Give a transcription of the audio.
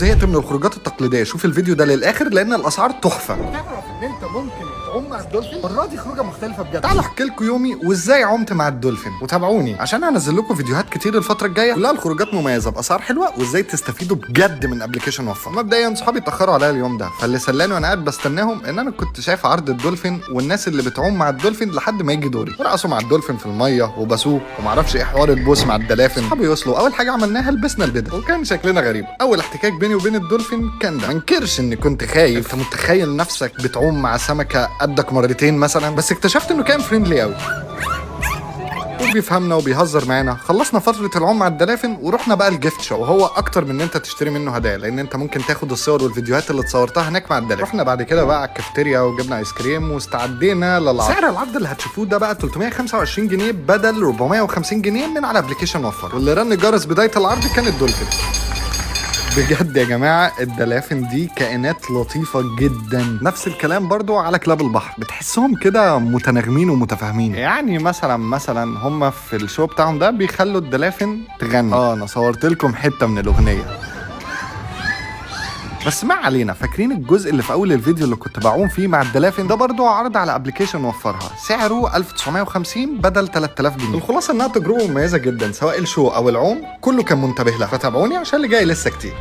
زهقت من الخروجات التقليديه شوف الفيديو ده للاخر لان الاسعار تحفه. تعرف ان انت ممكن تعوم مع الدولفين؟ المره دي خروجه مختلفه بجد. تعالوا احكي لكم يومي وازاي عمت مع الدولفين وتابعوني عشان هنزل لكم فيديوهات كتير الفتره الجايه كلها الخروجات مميزه باسعار حلوه وازاي تستفيدوا بجد من ابلكيشن وفر. مبدئيا صحابي اتاخروا عليا اليوم ده فاللي سلاني وانا قاعد بستناهم ان انا كنت شايف عرض الدولفين والناس اللي بتعوم مع الدولفين لحد ما يجي دوري ورقصوا مع الدولفين في الميه وبسوه ومعرفش ايه حوار البوس مع الدلافين. صحابي وصلوا اول حاجه عملناها لبسنا البدل وكان شكلنا غريب. اول احتكاك بيني وبين الدولفين كان ده. ما انكرش اني كنت خايف. انت متخيل نفسك بتعوم مع سمكه قدك مرتين مثلا؟ بس اكتشفت انه كان فريندلي قوي وبيفهمنا وبيهزر معانا. خلصنا فتره العوم مع الدلافين ورحنا بقى الجيفت شو وهو اكتر من ان انت تشتري منه هدايا لان انت ممكن تاخد الصور والفيديوهات اللي اتصورتها هناك مع الدلافين. رحنا بعد كده بقى على الكافيتيريا وجبنا ايس كريم واستعدينا للعرض. سعر العرض اللي هتشوفوه ده بقى 325 جنيه بدل 450 جنيه من على ابلكيشن وفر. واللي رن جرس بدايه العرض كان الدولفين. بجد يا جماعة الدلافين دي كائنات لطيفة جدا. نفس الكلام برضو على كلاب البحر بتحسهم كده متناغمين ومتفاهمين. يعني مثلا هم في الشو بتاعهم ده بيخلوا الدلافين تغني. انا صورت لكم حتة من الأغنية بس ما علينا. فاكرين الجزء اللي في اول الفيديو اللي كنت بعوم فيه مع الدلافين ده برضو عرض على ابلكيشن وفرها سعره 1950 بدل 3000 جنيه. الخلاصه انها تجربه مميزه جدا سواء الشو او العوم كله كان منتبه لها فتابعوني عشان اللي جاي لسه كتير.